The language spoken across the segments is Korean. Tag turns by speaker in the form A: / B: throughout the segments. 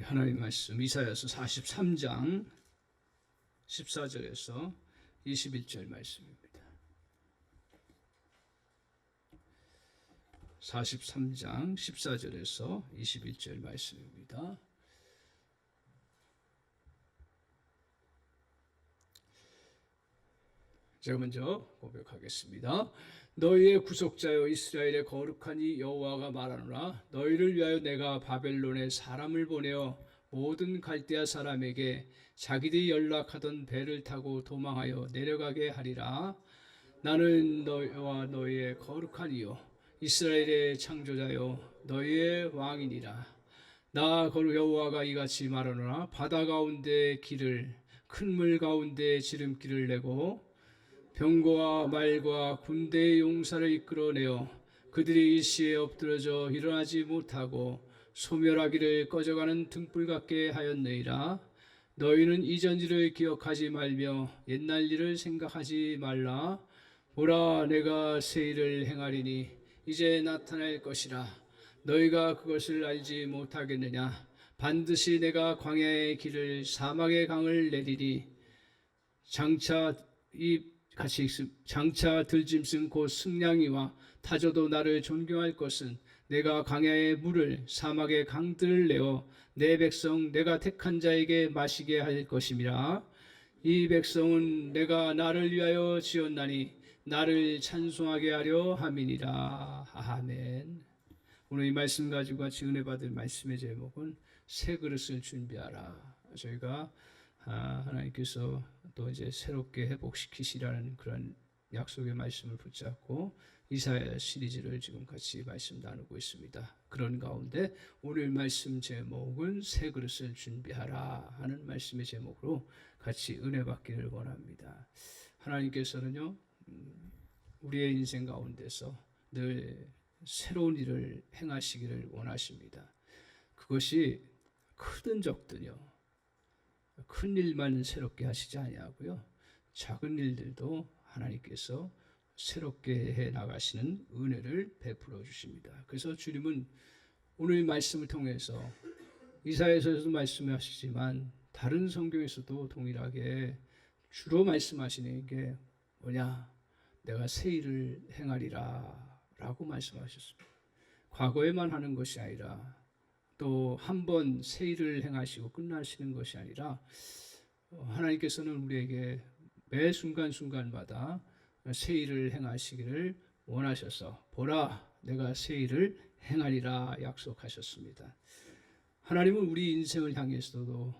A: 하나님 말씀 이사야서 43장 14절에서 21절 말씀입니다. 43장 14절에서 21절 말씀입니다. 제가 먼저 고백하겠습니다. 너희의 구속자여 이스라엘의 거룩하니 여호와가 말하노라. 너희를 위하여 내가 바벨론에 사람을 보내어 모든 갈대아 사람에게 자기들이 연락하던 배를 타고 도망하여 내려가게 하리라. 나는 너희와 너희의 거룩하니요 이스라엘의 창조자요 너희의 왕이니라. 나 거룩 여호와가 이같이 말하노라. 바다 가운데 길을 큰 물 가운데 지름길을 내고 병거와 말과 군대의 용사를 이끌어내어 그들이 일시에 엎드러져 일어나지 못하고 소멸하기를 꺼져가는 등불 같게 하였느니라. 너희는 이전 일을 기억하지 말며 옛날 일을 생각하지 말라. 보라, 내가 새 일을 행하리니 이제 나타날 것이라. 너희가 그것을 알지 못하겠느냐. 반드시 내가 광야의 길을 사막의 강을 내리리. 장차 들짐승 곧 승냥이와 타조도 나를 존경할 것은 내가 광야의 물을 사막의 강들을 내어 내 백성 내가 택한 자에게 마시게 할 것임이라. 이 백성은 내가 나를 위하여 지었나니 나를 찬송하게 하려 함이니라. 아멘. 오늘 이 말씀 가지고 같이 은혜 받을 말씀의 제목은 새 그릇을 준비하라. 저희가 하나님께서 또 이제 새롭게 회복시키시라는 그런 약속의 말씀을 붙잡고 이사야 시리즈를 지금 같이 말씀 나누고 있습니다. 그런 가운데 오늘 말씀 제목은 새 그릇을 준비하라 하는 말씀의 제목으로 같이 은혜 받기를 원합니다. 하나님께서는요, 우리의 인생 가운데서 늘 새로운 일을 행하시기를 원하십니다. 그것이 크든 적든요, 큰 일만 새롭게 하시지 아니하고요, 작은 일들도 하나님께서 새롭게 해 나가시는 은혜를 베풀어 주십니다. 그래서 주님은 오늘 말씀을 통해서 이사야서에서도 말씀하시지만 다른 성경에서도 동일하게 주로 말씀하시는 게 뭐냐? 내가 새 일을 행하리라 라고 말씀하셨습니다. 과거에만 하는 것이 아니라 또 한 번 새 일을 행하시고 끝나시는 것이 아니라 하나님께서는 우리에게 매 순간순간마다 새 일을 행하시기를 원하셔서 보라, 내가 새 일을 행하리라 약속하셨습니다. 하나님은 우리 인생을 향해서도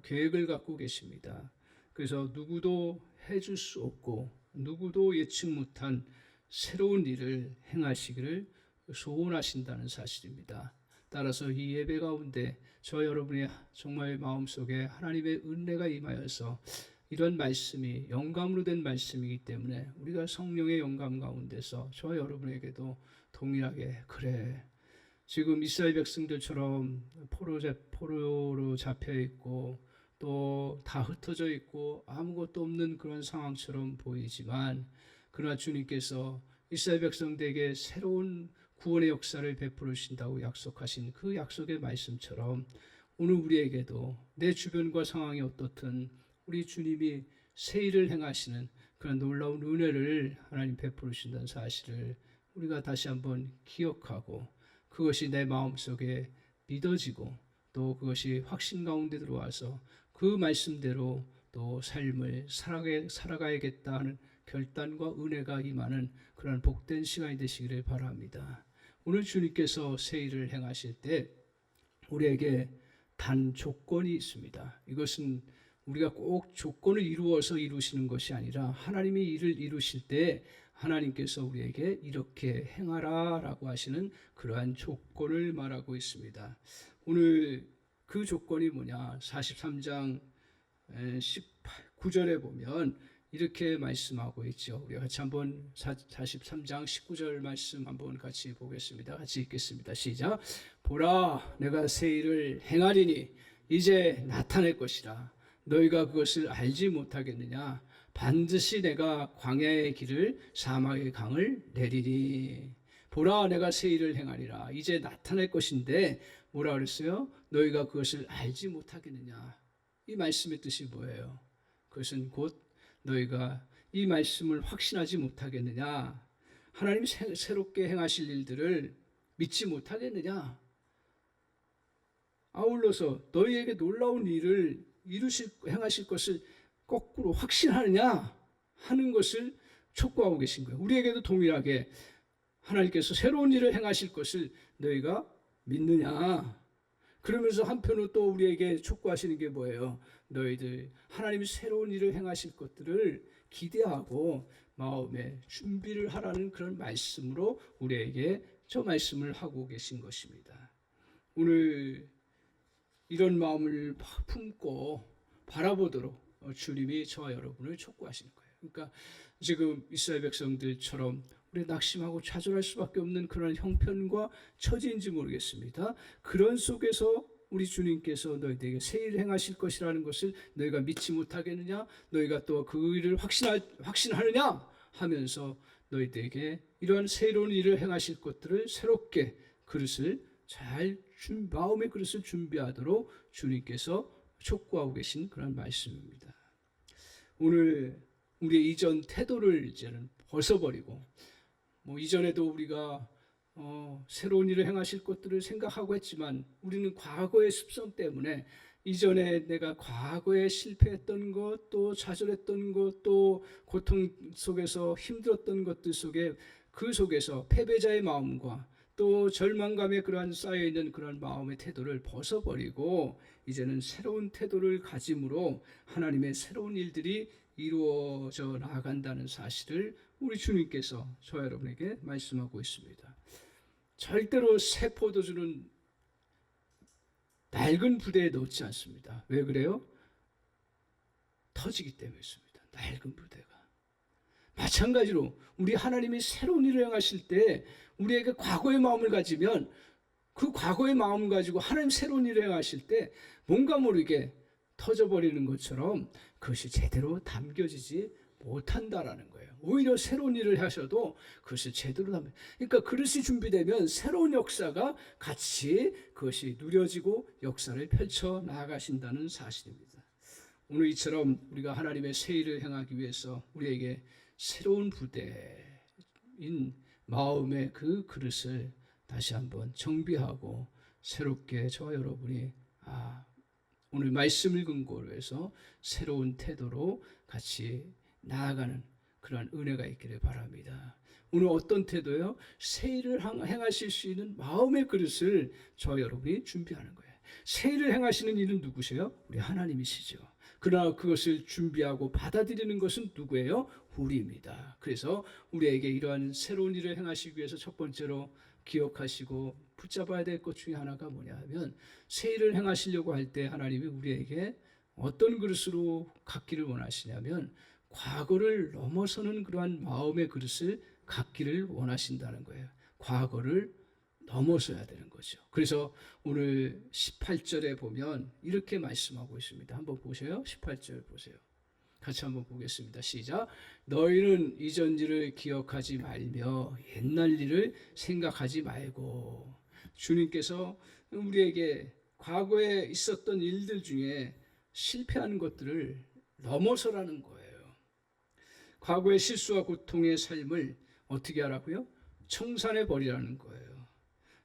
A: 계획을 갖고 계십니다. 그래서 누구도 해줄 수 없고 누구도 예측 못한 새로운 일을 행하시기를 소원하신다는 사실입니다. 따라서 이 예배 가운데 저 여러분의 정말 마음속에 하나님의 은혜가 임하여서 이런 말씀이 영감으로 된 말씀이기 때문에 우리가 성령의 영감 가운데서 저 여러분에게도 동일하게 그래, 지금 이스라엘 백성들처럼 포로로 잡혀 있고 또 다 흩어져 있고 아무것도 없는 그런 상황처럼 보이지만, 그러나 주님께서 이스라엘 백성들에게 새로운 구원의 역사를 베풀으신다고 약속하신 그 약속의 말씀처럼 오늘 우리에게도 내 주변과 상황이 어떻든 우리 주님이 새 일을 행하시는 그런 놀라운 은혜를 하나님 베풀으신다는 사실을 우리가 다시 한번 기억하고 그것이 내 마음속에 믿어지고 또 그것이 확신 가운데 들어와서 그 말씀대로 또 삶을 살아가야겠다 하는 결단과 은혜가 임하는 그런 복된 시간이 되시기를 바랍니다. 오늘 주님께서 새 일을 행하실 때 우리에게 단 조건이 있습니다. 이것은 우리가 꼭 조건을 이루어서 이루시는 것이 아니라 하나님이 일을 이루실 때 하나님께서 우리에게 이렇게 행하라 라고 하시는 그러한 조건을 말하고 있습니다. 오늘 그 조건이 뭐냐? 43장 19절에 보면 이렇게 말씀하고 있죠. 우리 같이 한번 43장 19절 말씀 한번 같이 보겠습니다. 같이 읽겠습니다. 시작. 보라, 내가 새 일을 행하리니 이제 나타낼 것이라. 너희가 그것을 알지 못하겠느냐? 반드시 내가 광야의 길을 사막의 강을 내리리. 보라, 내가 새 일을 행하리라. 이제 나타낼 것인데 뭐라 그랬어요? 너희가 그것을 알지 못하겠느냐. 이 말씀의 뜻이 뭐예요? 그것은 곧 너희가 이 말씀을 확신하지 못하겠느냐. 하나님 새롭게 행하실 일들을 믿지 못하겠느냐. 아울러서 너희에게 놀라운 일을 행하실 것을 거꾸로 확신하느냐 하는 것을 촉구하고 계신 거예요. 우리에게도 동일하게 하나님께서 새로운 일을 행하실 것을 너희가 믿느냐. 그러면서 한편으로 또 우리에게 촉구하시는 게 뭐예요? 너희들 하나님이 새로운 일을 행하실 것들을 기대하고 마음에 준비를 하라는 그런 말씀으로 우리에게 저 말씀을 하고 계신 것입니다. 오늘 이런 마음을 품고 바라보도록 주님이 저와 여러분을 촉구하시는 거예요. 그러니까 지금 이스라엘 백성들처럼 우리 낙심하고 좌절할 수밖에 없는 그런 형편과 처지인지 모르겠습니다. 그런 속에서 우리 주님께서 너희에게 새 일을 행하실 것이라는 것을 너희가 믿지 못하겠느냐? 너희가 또 그 일을 확신하느냐? 하면서 너희들에게 이러한 새로운 일을 행하실 것들을 새롭게 그릇을 마음의 그릇을 준비하도록 주님께서 촉구하고 계신 그런 말씀입니다. 오늘 우리의 이전 태도를 이제는 벗어버리고 이전에도 우리가 새로운 일을 행하실 것들을 생각하고 했지만 우리는 과거의 습성 때문에 이전에 내가 과거에 실패했던 것, 또 좌절했던 것, 또 고통 속에서 힘들었던 것들 속에 그 속에서 패배자의 마음과 또 절망감에 그러한 쌓여있는 그런 마음의 태도를 벗어버리고 이제는 새로운 태도를 가짐으로 하나님의 새로운 일들이 이루어져 나아간다는 사실을 우리 주님께서 저와 여러분에게 말씀하고 있습니다. 절대로 새 포도주는 낡은 부대에 넣지 않습니다. 왜 그래요? 터지기 때문이었습니다. 낡은 부대가. 마찬가지로 우리 하나님이 새로운 일을 행하실 때 우리에게 과거의 마음을 가지면 그 과거의 마음 가지고 하나님 새로운 일을 행하실 때 뭔가 모르게 터져버리는 것처럼 그것이 제대로 담겨지지 못한다라는 거예요. 오히려 새로운 일을 하셔도 그것이 제대로 그러니까 그릇이 준비되면 새로운 역사가 같이 그것이 누려지고 역사를 펼쳐 나아가신다는 사실입니다. 오늘 이처럼 우리가 하나님의 새 일을 행하기 위해서 우리에게 새로운 부대인 마음의 그 그릇을 다시 한번 정비하고 새롭게 저와 여러분이 오늘 말씀을 근거로 해서 새로운 태도로 같이 나아가는 그런 은혜가 있기를 바랍니다. 오늘 어떤 태도요? 새 일을 행하실 수 있는 마음의 그릇을 저와 여러분이 준비하는 거예요. 새 일을 행하시는 이는 누구세요? 우리 하나님이시죠. 그러나 그것을 준비하고 받아들이는 것은 누구예요? 우리입니다. 그래서 우리에게 이러한 새로운 일을 행하시기 위해서 첫 번째로 기억하시고 붙잡아야 될 것 중에 하나가 뭐냐 하면 새 일을 행하시려고 할 때 하나님이 우리에게 어떤 그릇으로 갖기를 원하시냐면 과거를 넘어서는 그러한 마음의 그릇을 갖기를 원하신다는 거예요. 과거를 넘어서야 되는 거죠. 그래서 오늘 18절에 보면 이렇게 말씀하고 있습니다. 한번 보세요. 18절 보세요. 같이 한번 보겠습니다. 시작. 너희는 이전 일을 기억하지 말며 옛날 일을 생각하지 말고. 주님께서 우리에게 과거에 있었던 일들 중에 실패하는 것들을 넘어서라는 거예요. 과거의 실수와 고통의 삶을 어떻게 하라고요? 청산해 버리라는 거예요.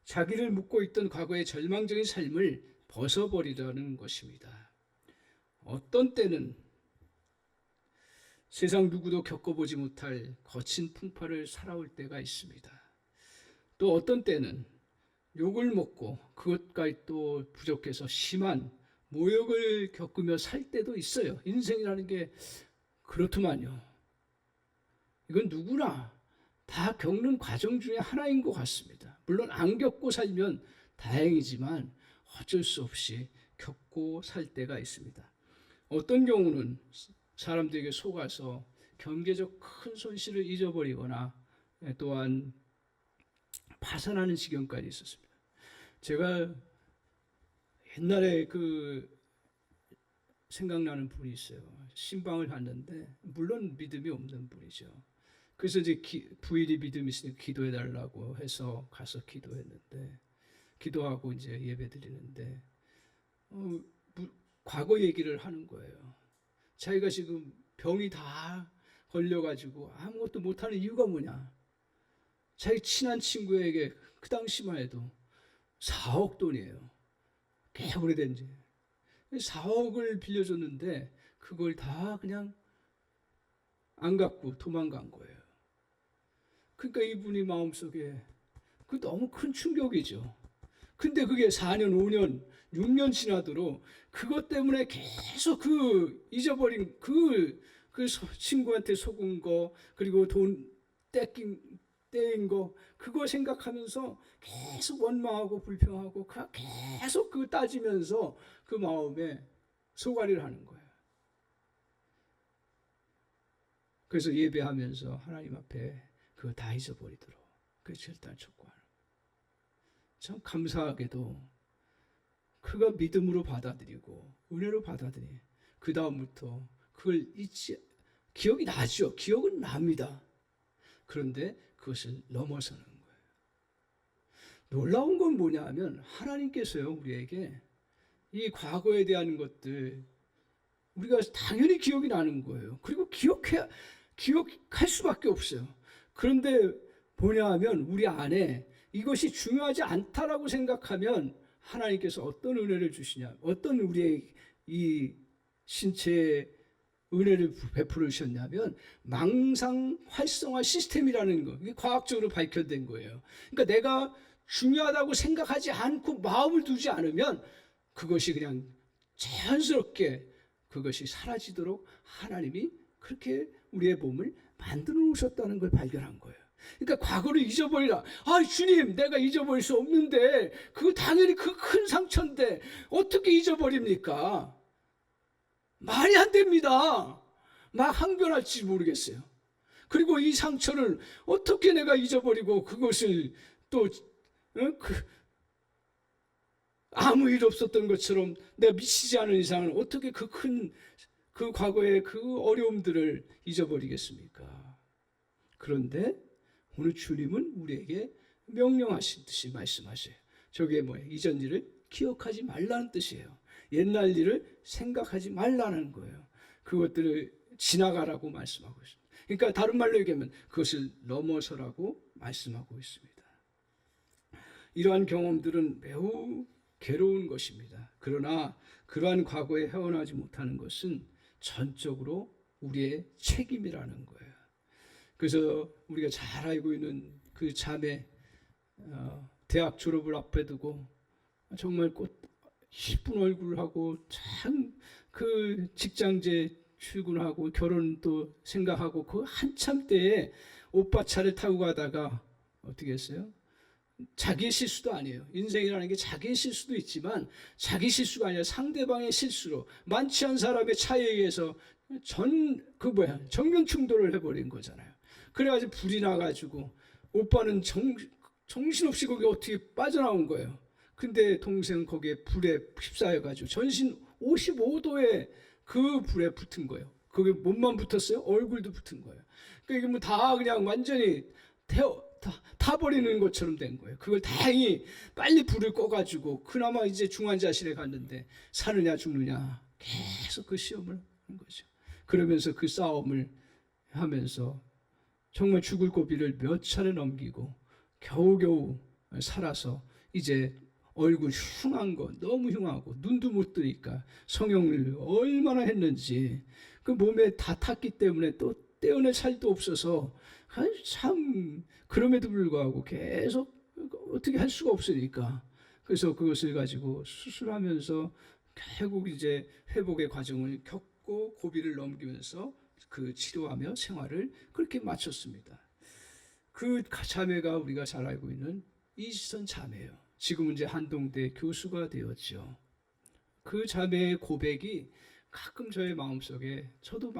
A: 자기를 묻고 있던 과거의 절망적인 삶을 벗어버리라는 것입니다. 어떤 때는 세상 누구도 겪어보지 못할 거친 풍파를 살아올 때가 있습니다. 또 어떤 때는 욕을 먹고 그것까지 또 부족해서 심한 모욕을 겪으며 살 때도 있어요. 인생이라는 게 그렇더만요. 이건 누구나 다 겪는 과정 중에 하나인 것 같습니다. 물론 안 겪고 살면 다행이지만 어쩔 수 없이 겪고 살 때가 있습니다. 어떤 경우는 사람들에게 속아서 경제적 큰 손실을 잊어버리거나 또한 파산하는 지경까지 있었습니다. 제가 옛날에 생각나는 분이 있어요. 신방을 갔는데 물론 믿음이 없는 분이죠. 그래서 이제 부인이 믿음이 있으니까 기도해달라고 해서 가서 기도했는데 기도하고 이제 예배 드리는데 과거 얘기를 하는 거예요. 자기가 지금 병이 다 걸려가지고 아무것도 못하는 이유가 뭐냐. 자기 친한 친구에게 그 당시만 해도 4억 돈이에요. 꽤 오래된 지. 4억을 빌려줬는데 그걸 다 그냥 안 갖고 도망간 거예요. 그러니까 이분이 마음속에 그 너무 큰 충격이죠. 근데 그게 4년, 5년, 6년 지나도록 그것 때문에 계속 그 잊어버린 그 친구한테 속은 거, 그리고 돈 떼인 거, 그거 생각하면서 계속 원망하고 불평하고 계속 그 따지면서 그 마음에 소가리를 하는 거예요. 그래서 예배하면서 하나님 앞에 그거 다 잊어버리도록 그 절단 촉구하는 거예요. 참 감사하게도 그가 믿음으로 받아들이고 은혜로 받아들이 그 다음부터 그걸 기억이 나죠. 기억은 납니다. 그런데 그것을 넘어서는 거예요. 놀라운 건 뭐냐 하면 하나님께서요 우리에게 이 과거에 대한 것들 우리가 당연히 기억이 나는 거예요. 그리고 기억할 수밖에 없어요. 그런데 뭐냐 하면 우리 안에 이것이 중요하지 않다라고 생각하면 하나님께서 어떤 은혜를 주시냐, 어떤 우리의 이 신체에 은혜를 베풀어 주셨냐면 망상 활성화 시스템이라는 거, 이게 과학적으로 밝혀낸 거예요. 그러니까 내가 중요하다고 생각하지 않고 마음을 두지 않으면 그것이 그냥 자연스럽게 그것이 사라지도록 하나님이 그렇게 우리의 몸을 만들어 놓으셨다는 걸 발견한 거예요. 그러니까 과거를 잊어버리라. 아, 주님, 내가 잊어버릴 수 없는데 그거 당연히 그 큰 상처인데 어떻게 잊어버립니까? 말이 안 됩니다. 막 항변할지 모르겠어요. 그리고 이 상처를 어떻게 내가 잊어버리고 그것을 또 아무 일 없었던 것처럼 내가 미치지 않은 이상은 어떻게 그 과거의 그 어려움들을 잊어버리겠습니까? 그런데 오늘 주님은 우리에게 명령하신 듯이 말씀하셔요. 저게 뭐예요? 이전 일을 기억하지 말라는 뜻이에요. 옛날 일을 생각하지 말라는 거예요. 그것들을 지나가라고 말씀하고 있습니다. 그러니까 다른 말로 얘기하면 그것을 넘어서라고 말씀하고 있습니다. 이러한 경험들은 매우 괴로운 것입니다. 그러나 그러한 과거에 헤어나지 못하는 것은 전적으로 우리의 책임이라는 거예요. 그래서 우리가 잘 알고 있는 그 자매, 대학 졸업을 앞에 두고 정말 이쁜 얼굴하고 참 그 직장제 출근하고 결혼도 생각하고 그 한참 때에 오빠 차를 타고 가다가 어떻게 했어요? 자기의 실수도 아니에요. 인생이라는 게 자기의 실수도 있지만 자기 실수가 아니라 상대방의 실수로 많지 않은 사람의 차에 의해서 정면 충돌을 해버린 거잖아요. 그래가지고 불이 나가지고 오빠는 정신없이 거기 어떻게 빠져나온 거예요. 근데 동생은 거기에 불에 휩싸여가지고 전신 55도에 그 불에 붙은 거예요. 거기 몸만 붙었어요? 얼굴도 붙은 거예요. 그러니까 이게 뭐 다 그냥 완전히 타버리는 것처럼 된 거예요. 그걸 다행히 빨리 불을 꺼가지고 그나마 이제 중환자실에 갔는데 사느냐 죽느냐 계속 그 시험을 하는 거죠. 그러면서 그 싸움을 하면서 정말 죽을 고비를 몇 차례 넘기고 겨우겨우 살아서 이제 얼굴 흉한 거 너무 흉하고 눈도 못 뜨니까 성형을 얼마나 했는지 그 몸에 다 탔기 때문에 또 떼어낼 살도 없어서 참 그럼에도 불구하고 계속 어떻게 할 수가 없으니까 그래서 그것을 가지고 수술하면서 결국 이제 회복의 과정을 겪고 고비를 넘기면서 그 치료하며 생활을 그렇게 마쳤습니다. 그 자매가 우리가 잘 알고 있는 이지선 자매예요. 지금은 이제 한동대 교수가 되었죠. 그 자매의 고백이 가끔 저의 마음속에 저도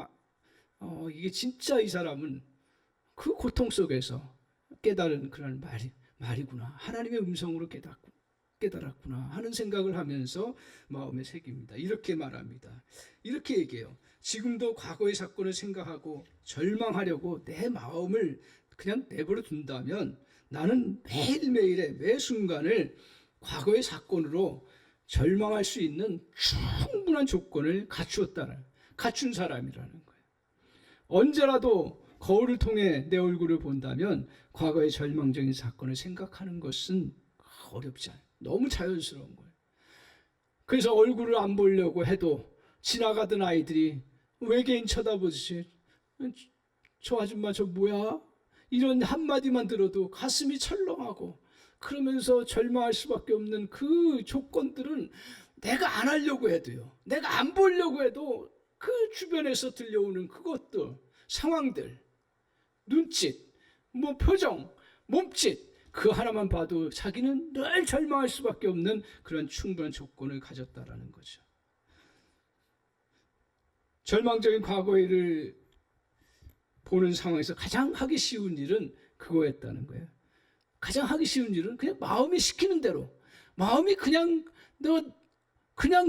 A: 이게 진짜 이 사람은 그 고통 속에서 깨달은 그런 말이구나. 하나님의 음성으로 깨달았구나 하는 생각을 하면서 마음에 새깁니다. 이렇게 말합니다. 이렇게 얘기해요. 지금도 과거의 사건을 생각하고 절망하려고 내 마음을 그냥 내버려 둔다면 나는 매일매일의 매 순간을 과거의 사건으로 절망할 수 있는 충분한 조건을 갖춘 사람이라는 거예요. 언제라도 거울을 통해 내 얼굴을 본다면 과거의 절망적인 사건을 생각하는 것은 어렵지 않아요. 너무 자연스러운 거예요. 그래서 얼굴을 안 보려고 해도 지나가던 아이들이 외계인 쳐다보듯이 저 아줌마 저 뭐야? 이런 한마디만 들어도 가슴이 철렁하고 그러면서 절망할 수밖에 없는 그 조건들은 내가 안 하려고 해도요. 내가 안 보려고 해도 그 주변에서 들려오는 그것들, 상황들, 눈짓, 뭐 표정, 몸짓 그 하나만 봐도 자기는 늘 절망할 수밖에 없는 그런 충분한 조건을 가졌다라는 거죠. 절망적인 과거를 보는 상황에서 가장 하기 쉬운 일은 그거였다는 거예요. 가장 하기 쉬운 일은 그냥 마음이 시키는 대로, 마음이 그냥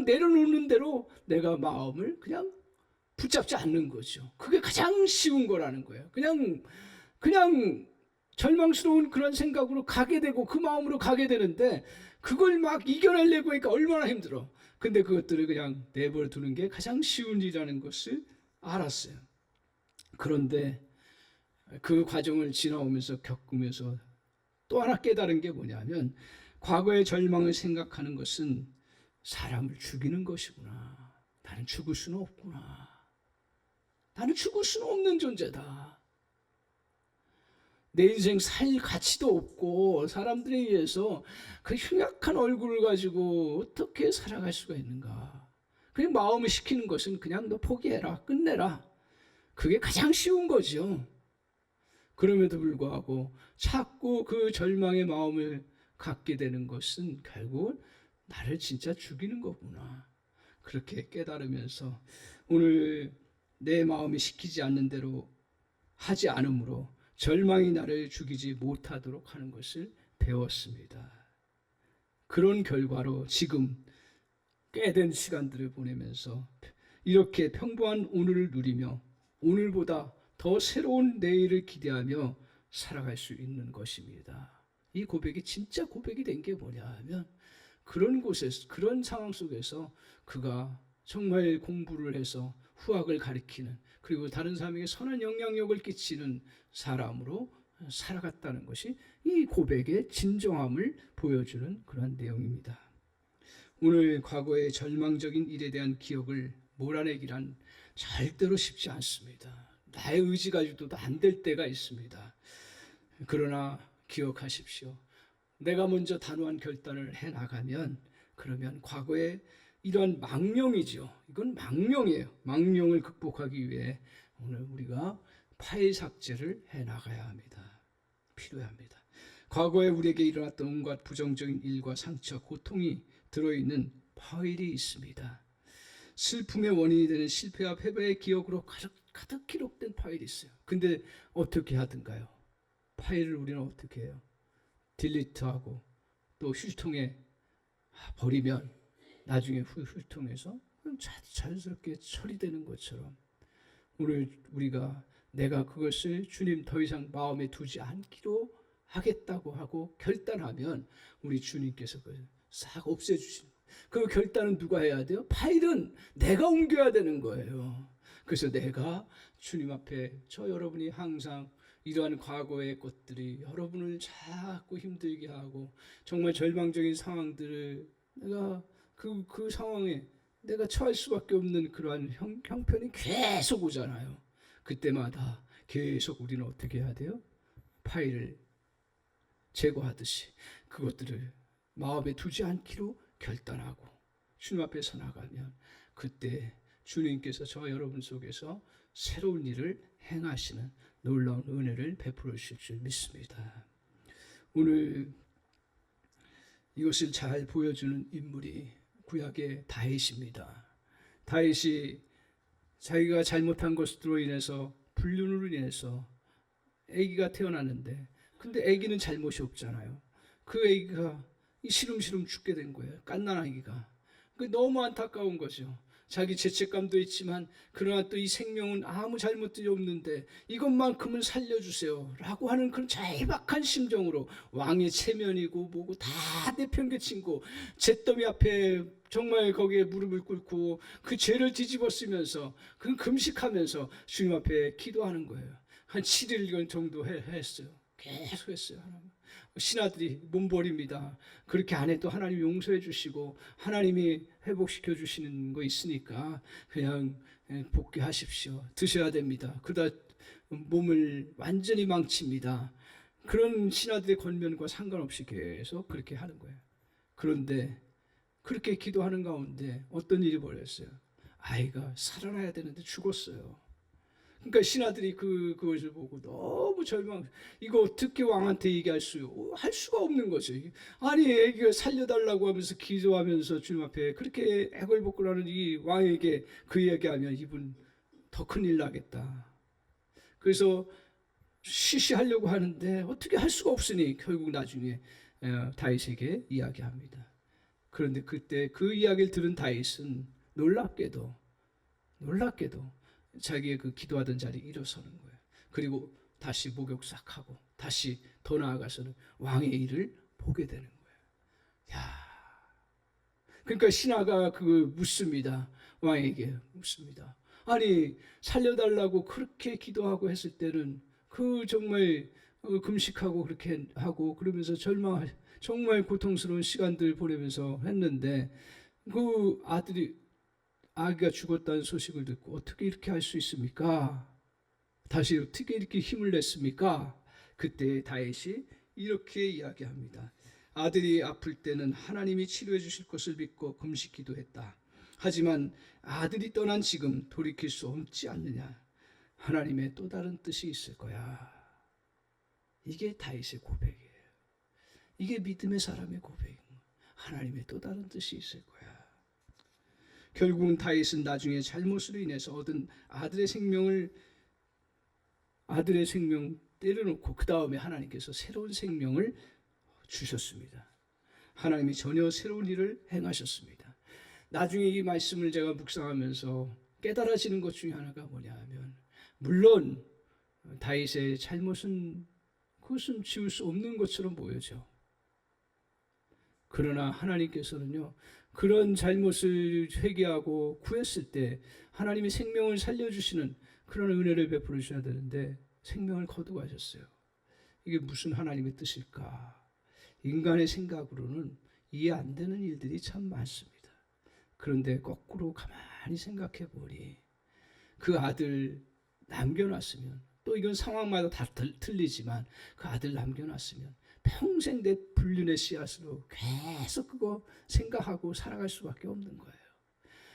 A: 내려놓는 대로 내가 마음을 그냥 붙잡지 않는 거죠. 그게 가장 쉬운 거라는 거예요. 그냥 절망스러운 그런 생각으로 가게 되고 그 마음으로 가게 되는데 그걸 막 이겨내려고 하니까 얼마나 힘들어. 근데 그것들을 그냥 내버려 두는 게 가장 쉬운 일이라는 것을 알았어요. 그런데 그 과정을 지나오면서 겪으면서 또 하나 깨달은 게 뭐냐면 과거의 절망을 생각하는 것은 사람을 죽이는 것이구나. 나는 죽을 수는 없구나. 나는 죽을 수는 없는 존재다. 내 인생 살 가치도 없고 사람들에 의해서 그 흉악한 얼굴을 가지고 어떻게 살아갈 수가 있는가. 그냥 마음을 시키는 것은 그냥 너 포기해라, 끝내라. 그게 가장 쉬운 거죠. 그럼에도 불구하고 자꾸 그 절망의 마음을 갖게 되는 것은 결국은 나를 진짜 죽이는 거구나. 그렇게 깨달으면서 오늘 내 마음이 시키지 않는 대로 하지 않으므로 절망이 나를 죽이지 못하도록 하는 것을 배웠습니다. 그런 결과로 지금 꽤 된 시간들을 보내면서 이렇게 평범한 오늘을 누리며 오늘보다 더 새로운 내일을 기대하며 살아갈 수 있는 것입니다. 이 고백이 진짜 고백이 된 게 뭐냐 하면 그런 곳에서, 그런 상황 속에서 그가 정말 공부를 해서 후학을 가리키는, 그리고 다른 사람에게 선한 영향력을 끼치는 사람으로 살아갔다는 것이 이 고백의 진정함을 보여주는 그런 내용입니다. 오늘 과거의 절망적인 일에 대한 기억을 몰아내기란 절대로 쉽지 않습니다. 나의 의지 가지고도 안 될 때가 있습니다. 그러나 기억하십시오. 내가 먼저 단호한 결단을 해나가면 그러면 과거의 이런 망령이죠. 이건 망령이에요. 망령을 극복하기 위해 오늘 우리가 파일 삭제를 해나가야 합니다. 필요합니다. 과거에 우리에게 일어났던 온갖 부정적인 일과 상처, 고통이 들어있는 파일이 있습니다. 슬픔의 원인이 되는 실패와 패배의 기억으로 가득 기록된 파일이 있어요. 근데 어떻게 하든가요? 파일을 우리는 어떻게 해요? 딜리트하고 또 휴지통에 버리면 나중에 휴지통에서 자연스럽게 처리되는 것처럼 오늘 우리가 내가 그것을 주님 더 이상 마음에 두지 않기로 하겠다고 하고 결단하면 우리 주님께서 그걸 싹 없애주시는 거예요. 그 결단은 누가 해야 돼요? 파일은 내가 옮겨야 되는 거예요. 그래서 내가 주님 앞에 여러분이 항상 이러한 과거의 것들이 여러분을 자꾸 힘들게 하고 정말 절망적인 상황들을 내가 그 상황에 내가 처할 수밖에 없는 그러한 형편이 계속 오잖아요. 그때마다 계속 우리는 어떻게 해야 돼요? 파일을 제거하듯이 그것들을 마음에 두지 않기로 결단하고 주님 앞에 서 나가면 그때 주님께서 저 여러분 속에서 새로운 일을 행하시는 놀라운 은혜를 베풀어 주실 줄 믿습니다. 오늘 이것을 잘 보여주는 인물이 구약의 다윗입니다. 다윗이 자기가 잘못한 것으로 인해서 불륜으로 인해서 아기가 태어났는데 근데 아기는 잘못이 없잖아요. 그 아기가 시름시름 죽게 된 거예요. 갓난 아기가. 너무 안타까운 거죠. 자기 죄책감도 있지만 그러나 또 이 생명은 아무 잘못도 없는데 이것만큼은 살려주세요 라고 하는 그런 절박한 심정으로 왕의 체면이고 뭐고 다 내팽개친고 잿더미 앞에 정말 거기에 무릎을 꿇고 그 죄를 뒤집어 쓰면서 그 금식하면서 주님 앞에 기도하는 거예요. 한 7일 정도 했어요. 계속 했어요. 신하들이 몸버립니다. 그렇게 안 해도 하나님이 용서해 주시고 하나님이 회복시켜 주시는 거 있으니까 그냥 복귀하십시오. 드셔야 됩니다. 그러다 몸을 완전히 망칩니다. 그런 신하들의 권면과 상관없이 계속 그렇게 하는 거예요. 그런데 그렇게 기도하는 가운데 어떤 일이 벌어졌어요. 아이가 살아나야 되는데 죽었어요. 그러니까 신하들이 그것을 보고 너무 이거 어떻게 왕한테 얘기할 할 수가 없는 거죠. 아니 애기가 살려달라고 하면서 기도하면서 주님 앞에 그렇게 애걸복걸하는 이 왕에게 그 얘기하면 이분 더 큰일 나겠다. 그래서 시시하려고 하는데 어떻게 할 수가 없으니 결국 나중에 다윗에게 이야기합니다. 그런데 그때 그 이야기를 들은 다윗은 놀랍게도 자기의 그 기도하던 자리에 일어서는 거예요. 그리고 다시 목욕 싹 하고 다시 더 나아가서는 왕의 일을 보게 되는 거예요. 야, 그러니까 신하가 묻습니다. 왕에게 묻습니다. 아니 살려달라고 그렇게 기도하고 했을 때는 정말 금식하고 그렇게 하고 그러면서 정말 고통스러운 시간들 보내면서 했는데 아기가 죽었다는 소식을 듣고 어떻게 이렇게 할 수 있습니까? 다시 어떻게 이렇게 힘을 냈습니까? 그때 다윗이 이렇게 이야기합니다. 아들이 아플 때는 하나님이 치료해 주실 것을 믿고 금식 기도했다. 하지만 아들이 떠난 지금 돌이킬 수 없지 않느냐? 하나님의 또 다른 뜻이 있을 거야. 이게 다윗의 고백이에요. 이게 믿음의 사람의 고백이에요. 하나님의 또 다른 뜻이 있을 거야. 결국은 다윗은 나중에 잘못으로 인해서 얻은 아들의 생명 때려놓고 그 다음에 하나님께서 새로운 생명을 주셨습니다. 하나님이 전혀 새로운 일을 행하셨습니다. 나중에 이 말씀을 제가 묵상하면서 깨달아지는 것 중에 하나가 뭐냐 하면 물론 다윗의 잘못은 그것은 지울 수 없는 것처럼 보여져. 그러나 하나님께서는요 그런 잘못을 회개하고 구했을 때 하나님이 생명을 살려주시는 그런 은혜를 베풀어 주셔야 되는데 생명을 거두가셨어요. 이게 무슨 하나님의 뜻일까? 인간의 생각으로는 이해 안 되는 일들이 참 많습니다. 그런데 거꾸로 가만히 생각해 보니 그 아들 남겨놨으면 또 이건 상황마다 다 틀리지만 그 아들 남겨놨으면 평생 내 불륜의 씨앗으로 계속 그거 생각하고 살아갈 수밖에 없는 거예요.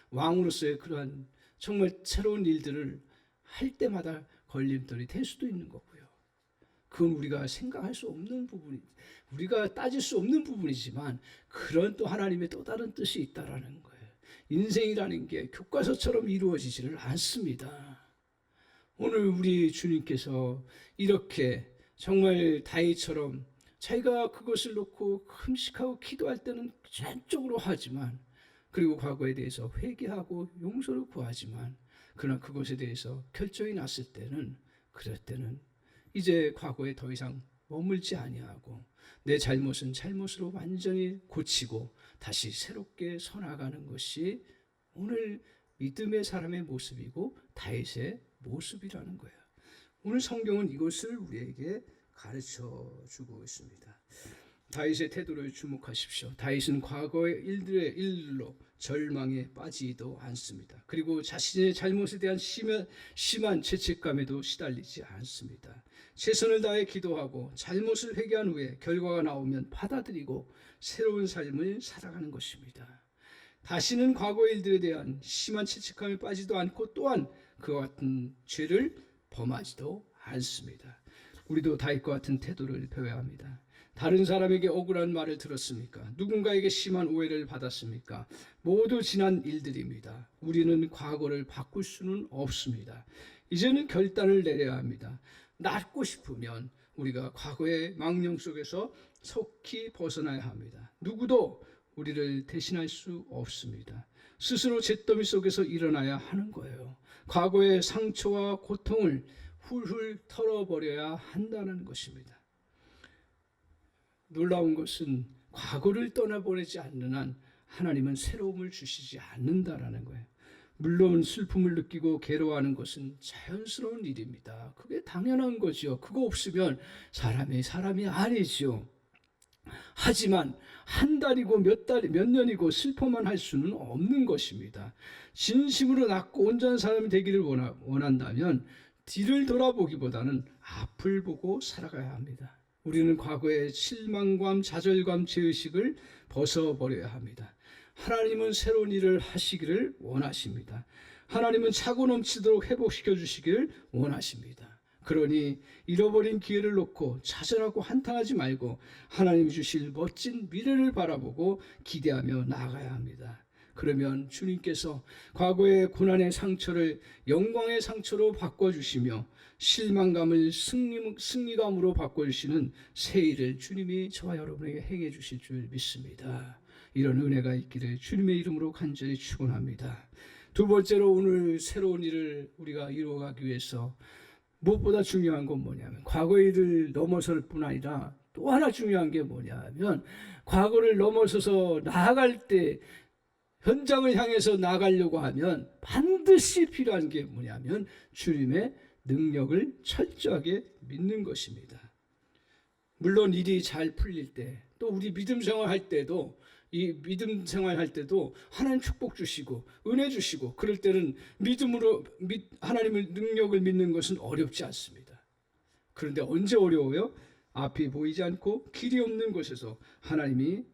A: 왕으로서의 그러한 정말 새로운 일들을 할 때마다 걸림돌이 될 수도 있는 거고요. 그건 우리가 생각할 수 없는 우리가 따질 수 없는 부분이지만 그런 또 하나님의 또 다른 뜻이 있다라는 거예요. 인생이라는 게 교과서처럼 이루어지지를 않습니다. 오늘 우리 주님께서 이렇게 정말 다윗처럼 자기가 그것을 놓고 금식하고 기도할 때는 전적으로 하지만 그리고 과거에 대해서 회개하고 용서를 구하지만 그러나 그것에 대해서 결정이 났을 때는 그럴 때는 이제 과거에 더 이상 머물지 아니하고 내 잘못은 잘못으로 완전히 고치고 다시 새롭게 서나가는 것이 오늘 믿음의 사람의 모습이고 다윗의 모습이라는 거예요. 오늘 성경은 이것을 우리에게 가르쳐 주고 있습니다. 다윗의 태도를 주목하십시오. 다윗은 과거의 일로 절망에 빠지지도 않습니다. 그리고 자신의 잘못에 대한 심한 죄책감에도 시달리지 않습니다. 최선을 다해 기도하고 잘못을 회개한 후에 결과가 나오면 받아들이고 새로운 삶을 살아가는 것입니다. 다시는 과거의 일들에 대한 심한 죄책감에 빠지도 않고 또한 그와 같은 죄를 범하지도 않습니다. 우리도 다윗과 같은 태도를 배워야 합니다. 다른 사람에게 억울한 말을 들었습니까? 누군가에게 심한 오해를 받았습니까? 모두 지난 일들입니다. 우리는 과거를 바꿀 수는 없습니다. 이제는 결단을 내려야 합니다. 낫고 싶으면 우리가 과거의 망령 속에서 속히 벗어나야 합니다. 누구도 우리를 대신할 수 없습니다. 스스로 잿더미 속에서 일어나야 하는 거예요. 과거의 상처와 고통을 훌훌 털어버려야 한다는 것입니다. 놀라운 것은 과거를 떠나보내지 않는 한 하나님은 새로움을 주시지 않는다라는 거예요. 물론 슬픔을 느끼고 괴로워하는 것은 자연스러운 일입니다. 그게 당연한 거죠. 그거 없으면 사람이 아니죠. 하지만 한 달이고 몇 년이고 슬퍼만 할 수는 없는 것입니다. 진심으로 낫고 온전한 사람이 되기를 원한다면 뒤를 돌아보기보다는 앞을 보고 살아가야 합니다. 우리는 과거의 실망감, 좌절감, 죄의식을 벗어버려야 합니다. 하나님은 새로운 일을 하시기를 원하십니다. 하나님은 차고 넘치도록 회복시켜 주시기를 원하십니다. 그러니 잃어버린 기회를 놓고 좌절하고 한탄하지 말고 하나님이 주실 멋진 미래를 바라보고 기대하며 나아가야 합니다. 그러면 주님께서 과거의 고난의 상처를 영광의 상처로 바꿔주시며 실망감을 승리감으로 바꿔주시는 새 일을 주님이 저와 여러분에게 행해 주실 줄 믿습니다. 이런 은혜가 있기를 주님의 이름으로 간절히 축원합니다. 두 번째로 오늘 새로운 일을 우리가 이루어가기 위해서 무엇보다 중요한 건 뭐냐면 과거의 일을 넘어설 뿐 아니라 또 하나 중요한 게 뭐냐면 과거를 넘어서서 나아갈 때 현장을 향해서 나가려고 하면 반드시 필요한 게 뭐냐면 주님의 능력을 철저하게 믿는 것입니다. 물론 일이 잘 풀릴 때 또 우리 믿음 생활할 때도 하나님 축복 주시고 은혜 주시고 그럴 때는 믿음으로 하나님의 능력을 믿는 것은 어렵지 않습니다. 그런데 언제 어려워요? 앞이 보이지 않고 길이 없는 곳에서 하나님이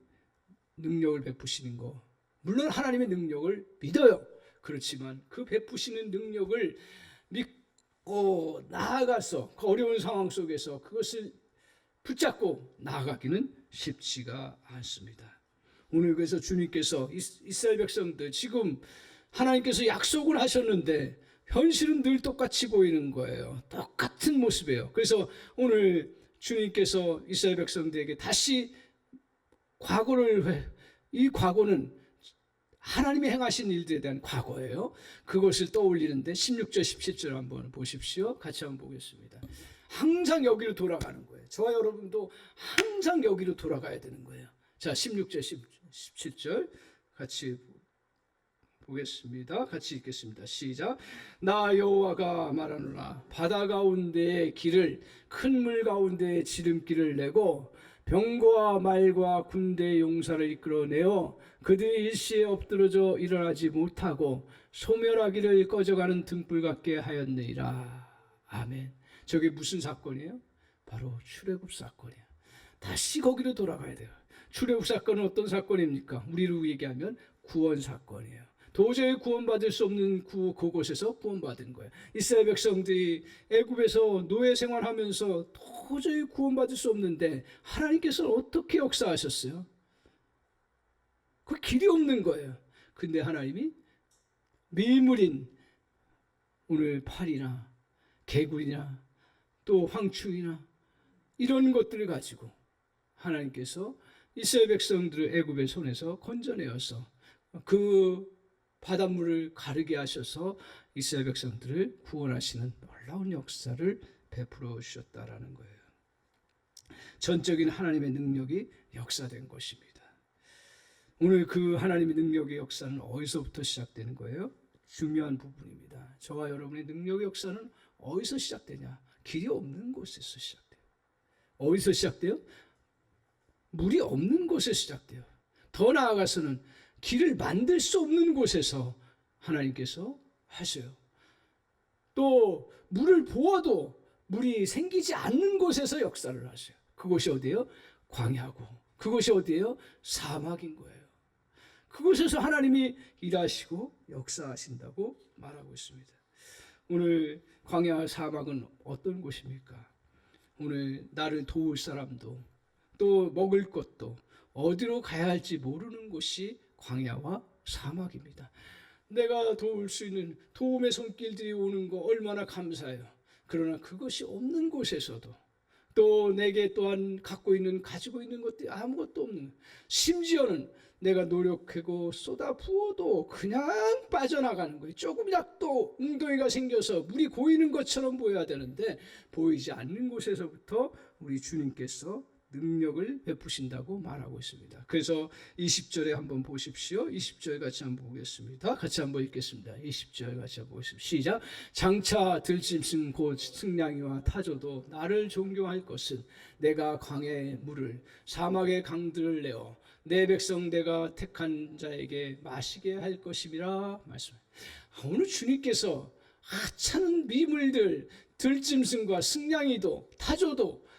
A: 능력을 베푸시는 거. 물론 하나님의 능력을 믿어요. 그렇지만 그 베푸시는 능력을 믿고 나아가서 그 어려운 상황 속에서 그것을 붙잡고 나아가기는 쉽지가 않습니다. 오늘 그래서 주님께서 이스라엘 백성들 지금 하나님께서 약속을 하셨는데 현실은 늘 똑같이 보이는 거예요. 똑같은 모습이에요. 그래서 오늘 주님께서 이스라엘 백성들에게 다시 이 과거는 하나님이 행하신 일들에 대한 과거예요. 그것을 떠올리는데 16절 17절 한번 보십시오. 같이 한번 보겠습니다. 항상 여기로 돌아가는 거예요. 저와 여러분도 항상 여기로 돌아가야 되는 거예요. 자, 16절 17절 같이 보겠습니다. 같이 읽겠습니다. 시작. 나 여호와가 말하노라. 바다 가운데의 길을 큰 물 가운데의 지름길을 내고 병거와 말과 군대의 용사를 이끌어내어 그들이 일시에 엎드러져 일어나지 못하고 소멸하기를 꺼져가는 등불 같게 하였느니라. 아멘. 저게 무슨 사건이에요? 바로 출애굽 사건이에요. 다시 거기로 돌아가야 돼요. 출애굽 사건은 어떤 사건입니까? 우리로 얘기하면 구원 사건이에요. 도저히 구원받을 수 없는 그곳에서 구원받은 거예요. 이스라엘 백성들이 애굽에서 노예 생활하면서 도저히 구원받을 수 없는데 하나님께서는 어떻게 역사하셨어요? 그 길이 없는 거예요. 근데 하나님이 밀물인 오늘 팔이나 개구리나 또 황충이나 이런 것들을 가지고 하나님께서 이스라엘 백성들을 애굽의 손에서 건져내어서 그 바닷물을 가르게 하셔서 이스라엘 백성들을 구원하시는 놀라운 역사를 베풀어 주셨다라는 거예요. 전적인 하나님의 능력이 역사된 것입니다. 오늘 그 하나님의 능력의 역사는 어디서부터 시작되는 거예요? 중요한 부분입니다. 저와 여러분의 능력의 역사는 어디서 시작되냐? 길이 없는 곳에서 시작돼요. 어디서 시작돼요? 물이 없는 곳에서 시작돼요. 더 나아가서는 길을 만들 수 없는 곳에서 하나님께서 하셔요. 또 물을 부어도 물이 생기지 않는 곳에서 역사를 하셔요. 그곳이 어디예요? 광야고. 그곳이 어디예요? 사막인 거예요. 그곳에서 하나님이 일하시고 역사하신다고 말하고 있습니다. 오늘 광야 사막은 어떤 곳입니까? 오늘 나를 도울 사람도 또 먹을 것도 어디로 가야 할지 모르는 곳이 광야와 사막입니다. 내가 도울 수 있는 도움의 손길들이 오는 거 얼마나 감사해요. 그러나 그것이 없는 곳에서도 또 내게 또한 가지고 있는 것들이 아무것도 없는, 심지어는 내가 노력하고 쏟아 부어도 그냥 빠져나가는 거예요. 조금이라도 또 웅덩이가 생겨서 물이 고이는 것처럼 보여야 되는데 보이지 않는 곳에서부터 우리 주님께서 능력을 베푸신다고 말하고 있습니다. 그래서 20절에 한번 보십시오. 20절 같이 한번 보겠습니다. 같이 한번 읽겠습니다. 20절 같이 한번 보겠습니다. 시작. 장차 들짐승 곧 승냥이와 타조도 나를 존경할 것은 내가 광야의 물을 사막의 강들을 내어 내 백성 내가 택한 자에게 마시게 할 것임이라 말씀합니다. 오늘 주님께서 하찮은 미물들, 들짐승과 승냥이도 타조도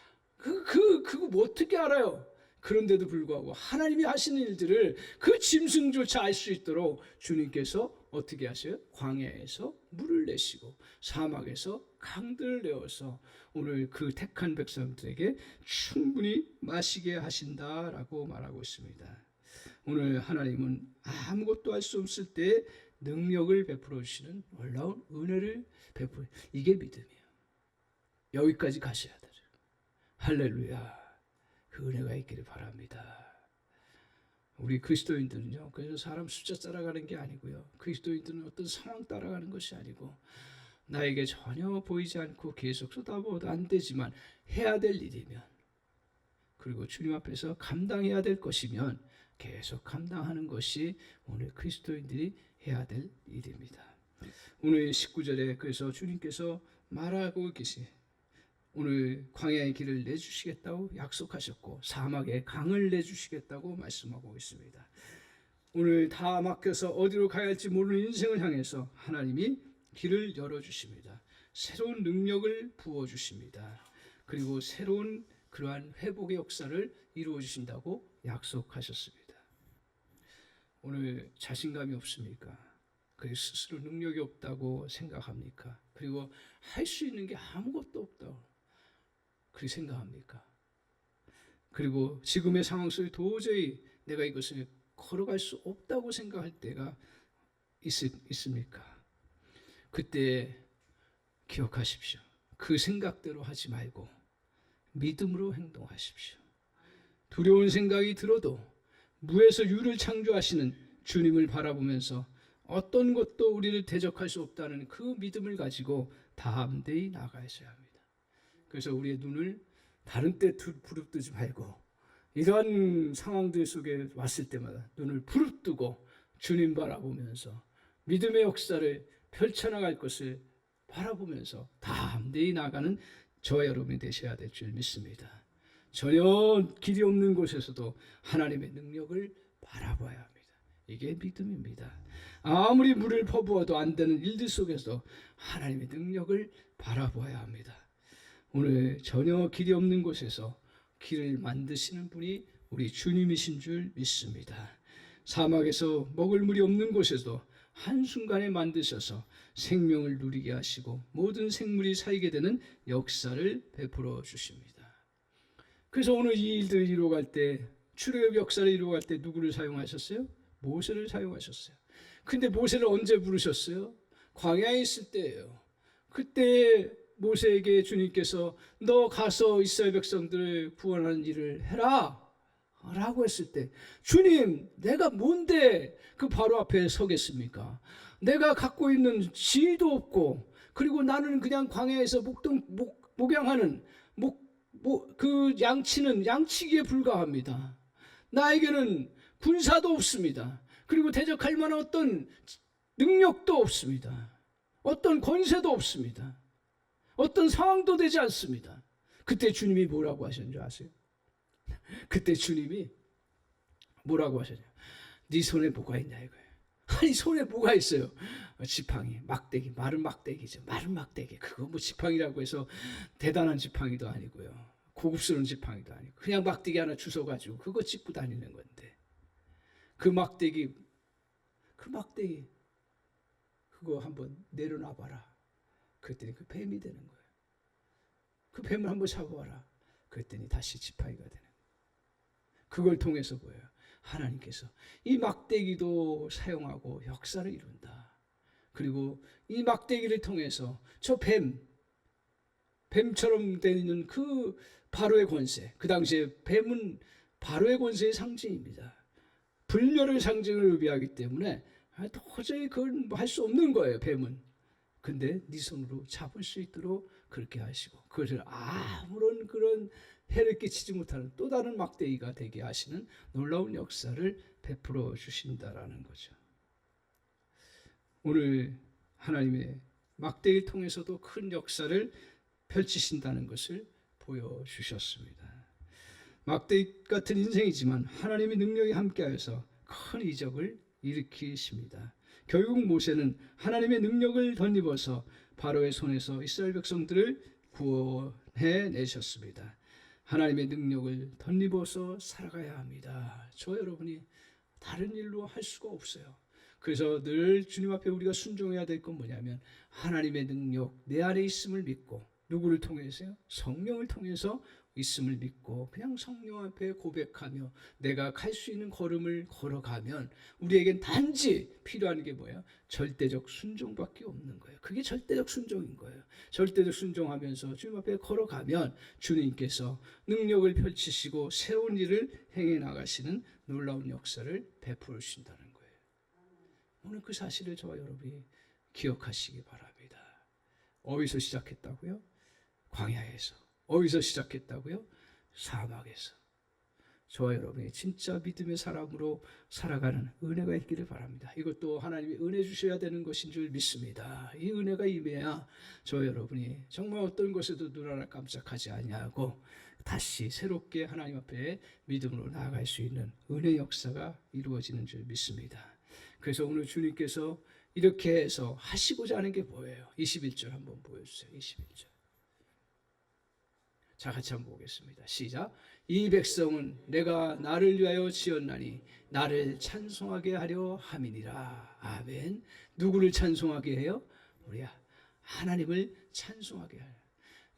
A: 그거 뭐 어떻게 알아요? 그런데도 불구하고 하나님이 하시는 일들을 그 짐승조차 알 수 있도록 주님께서 어떻게 하셔요? 광야에서 물을 내시고 사막에서 강들을 내어서 오늘 그 택한 백성들에게 충분히 마시게 하신다라고 말하고 있습니다. 오늘 하나님은 아무것도 할 수 없을 때 능력을 베풀어 주시는 놀라운 은혜를 베풀어, 이게 믿음이에요. 여기까지 가셔야 돼요. 할렐루야. 그 은혜가 있기를 바랍니다. 우리 그리스도인들은요, 그래서 사람 숫자 따라가는 게 아니고요, 그리스도인들은 어떤 상황 따라가는 것이 아니고 나에게 전혀 보이지 않고 계속 쏟아부어도 안 되지만 해야 될 일이면, 그리고 주님 앞에서 감당해야 될 것이면 계속 감당하는 것이 오늘 그리스도인들이 해야 될 일입니다. 오늘 19절에 그래서 주님께서 말하고 계시, 오늘 광야의 길을 내주시겠다고 약속하셨고 사막의 강을 내주시겠다고 말씀하고 있습니다. 오늘 다 막혀서 어디로 가야 할지 모르는 인생을 향해서 하나님이 길을 열어주십니다. 새로운 능력을 부어주십니다. 그리고 새로운 그러한 회복의 역사를 이루어주신다고 약속하셨습니다. 오늘 자신감이 없습니까? 그리고 스스로 능력이 없다고 생각합니까? 그리고 할 수 있는 게 아무것도 없다고 그렇게 생각합니까? 그리고 지금의 상황 속에 도저히 내가 이것을 걸어갈 수 없다고 생각할 때가 있습니까? 그때 기억하십시오. 그 생각대로 하지 말고 믿음으로 행동하십시오. 두려운 생각이 들어도 무에서 유를 창조하시는 주님을 바라보면서 어떤 것도 우리를 대적할 수 없다는 그 믿음을 가지고 담대히 나가셔야 합니다. 그래서 우리의 눈을 다른 때 부릅뜨지 말고 이러한 상황들 속에 왔을 때마다 눈을 부릅뜨고 주님 바라보면서 믿음의 역사를 펼쳐나갈 것을 바라보면서 담대히 나가는 저와 여러분이 되셔야 될 줄 믿습니다. 전혀 길이 없는 곳에서도 하나님의 능력을 바라봐야 합니다. 이게 믿음입니다. 아무리 물을 퍼부어도 안 되는 일들 속에서 하나님의 능력을 바라봐야 합니다. 오늘 전혀 길이 없는 곳에서 길을 만드시는 분이 우리 주님이신 줄 믿습니다. 사막에서 먹을 물이 없는 곳에도 한순간에 만드셔서 생명을 누리게 하시고 모든 생물이 살게 되는 역사를 베풀어 주십니다. 그래서 오늘 이 일들을 이루어갈 때, 출애굽 역사를 이루어갈 때 누구를 사용하셨어요? 모세를 사용하셨어요. 근데 모세를 언제 부르셨어요? 광야에 있을 때예요. 그때 모세에게 주님께서 너 가서 이스라엘 백성들을 구원하는 일을 해라 라고 했을 때, 주님 내가 뭔데 그 바로 앞에 서겠습니까? 내가 갖고 있는 지위도 없고, 그리고 나는 그냥 광야에서 목양하는 그 양치는 양치기에 불과합니다. 나에게는 군사도 없습니다. 그리고 대적할 만한 어떤 능력도 없습니다. 어떤 권세도 없습니다. 어떤 상황도 되지 않습니다. 그때 주님이 뭐라고 하셨는지 아세요? 그때 주님이 뭐라고 하셨냐? 네 손에 뭐가 있냐 이거예요. 아니 손에 뭐가 있어요? 지팡이, 막대기, 마른 막대기죠. 마른 막대기. 그거 뭐 지팡이라고 해서 대단한 지팡이도 아니고요, 고급스러운 지팡이도 아니고 그냥 막대기 하나 주워가지고 그거 짚고 다니는 건데, 그 막대기 그거 한번 내려놔봐라. 그랬더니 그 뱀이 되는 거예요. 그 뱀을 한번 잡아봐라. 그랬더니 다시 지팡이가 되는 거예요. 그걸 통해서 뭐예요? 하나님께서 이 막대기도 사용하고 역사를 이룬다. 그리고 이 막대기를 통해서 저 뱀처럼 되는 그 바로의 권세. 그 당시에 뱀은 바로의 권세의 상징입니다. 불멸의 상징을 의미하기 때문에 도저히 그건 할 수 없는 거예요, 뱀은. 근데 네 손으로 잡을 수 있도록 그렇게 하시고, 그것을 아무런 그런 해를 끼치지 못하는 또 다른 막대기가 되게 하시는 놀라운 역사를 베풀어 주신다라는 거죠. 오늘 하나님의 막대기를 통해서도 큰 역사를 펼치신다는 것을 보여주셨습니다. 막대기 같은 인생이지만 하나님의 능력이 함께하여서 큰 이적을 일으키십니다. 결국 모세는 하나님의 능력을 덧입어서 바로의 손에서 이스라엘 백성들을 구원해 내셨습니다. 하나님의 능력을 덧입어서 살아가야 합니다. 저 여러분이 다른 일로 할 수가 없어요. 그래서 늘 주님 앞에 우리가 순종해야 될 건 뭐냐면 하나님의 능력 내 안에 있음을 믿고, 누구를 통해서요? 성령을 통해서 있음을 믿고 그냥 성령 앞에 고백하며 내가 갈 수 있는 걸음을 걸어가면 우리에겐 단지 필요한 게 뭐예요? 절대적 순종밖에 없는 거예요. 그게 절대적 순종인 거예요. 절대적 순종하면서 주님 앞에 걸어가면 주님께서 능력을 펼치시고 새로운 일을 행해 나가시는 놀라운 역사를 베풀어 주신다는 거예요. 오늘 그 사실을 저와 여러분이 기억하시기 바랍니다. 어디서 시작했다고요? 광야에서. 어디서 시작했다고요? 사막에서. 저와 여러분이 진짜 믿음의 사람으로 살아가는 은혜가 있기를 바랍니다. 이것도 하나님이 은혜 주셔야 되는 것인 줄 믿습니다. 이 은혜가 임해야 저와 여러분이 정말 어떤 것에도 눈 하나 깜짝하지 아니하고 다시 새롭게 하나님 앞에 믿음으로 나아갈 수 있는 은혜 역사가 이루어지는 줄 믿습니다. 그래서 오늘 주님께서 이렇게 해서 하시고자 하는 게 뭐예요? 21절 한번 보여주세요. 21절. 자, 같이 한번 보겠습니다. 시작. 이 백성은 내가 나를 위하여 지었나니 나를 찬송하게 하려 함이니라. 아멘. 누구를 찬송하게 해요? 우리야. 하나님을 찬송하게 하려.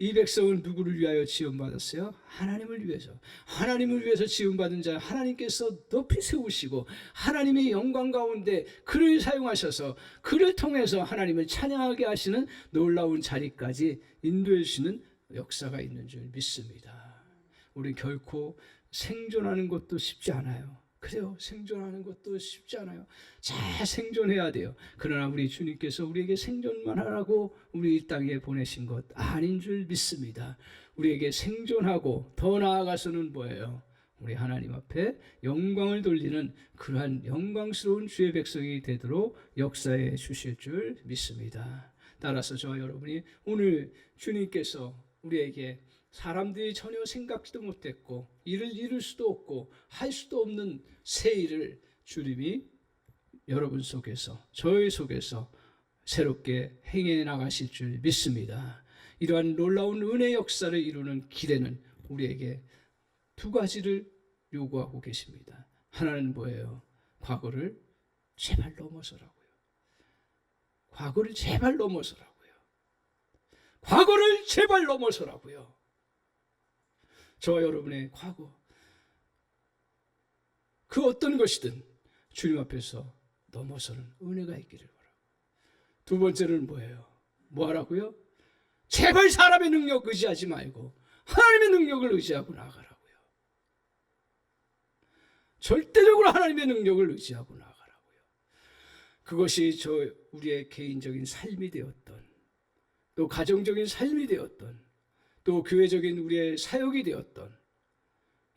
A: 이 백성은 누구를 위하여 지음받았어요? 하나님을 위해서. 하나님을 위해서 지음받은 자 하나님께서 높이 세우시고 하나님의 영광 가운데 그를 사용하셔서 그를 통해서 하나님을 찬양하게 하시는 놀라운 자리까지 인도해 주시는 역사가 있는 줄 믿습니다. 우리 결코 생존하는 것도 쉽지 않아요. 그래요. 생존하는 것도 쉽지 않아요. 잘 생존해야 돼요. 그러나 우리 주님께서 우리에게 생존만 하라고 우리 이 땅에 보내신 것 아닌 줄 믿습니다. 우리에게 생존하고 더 나아가서는 뭐예요? 우리 하나님 앞에 영광을 돌리는 그러한 영광스러운 주의 백성이 되도록 역사해 주실 줄 믿습니다. 따라서 저와 여러분이 오늘 주님께서 우리에게 사람들이 전혀 생각지도 못했고 일을 이룰 수도 없고 할 수도 없는 새 일을 주님이 여러분 속에서 저희 속에서 새롭게 행해 나가실 줄 믿습니다. 이러한 놀라운 은혜 역사를 이루는 길에는 우리에게 두 가지를 요구하고 계십니다. 하나는 뭐예요? 과거를 제발 넘어서라고요. 과거를 제발 넘어서라고요. 과거를 제발 넘어서라고요. 저와 여러분의 과거, 그 어떤 것이든 주님 앞에서 넘어서는 은혜가 있기를 바라고. 두 번째는 뭐예요? 뭐 하라고요? 제발 사람의 능력 의지하지 말고 하나님의 능력을 의지하고 나가라고요. 절대적으로 하나님의 능력을 의지하고 나가라고요. 그것이 우리의 개인적인 삶이 되었던, 또 가정적인 삶이 되었던, 또 교회적인 우리의 사역이 되었던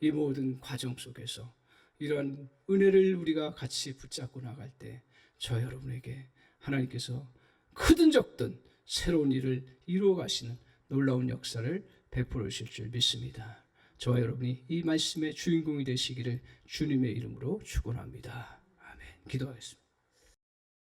A: 이 모든 과정 속에서 이러한 은혜를 우리가 같이 붙잡고 나갈 때 저 여러분에게 하나님께서 크든 적든 새로운 일을 이루어 가시는 놀라운 역사를 베풀어 주실 줄 믿습니다. 저와 여러분이 이 말씀의 주인공이 되시기를 주님의 이름으로 축원합니다. 아멘. 기도하겠습니다.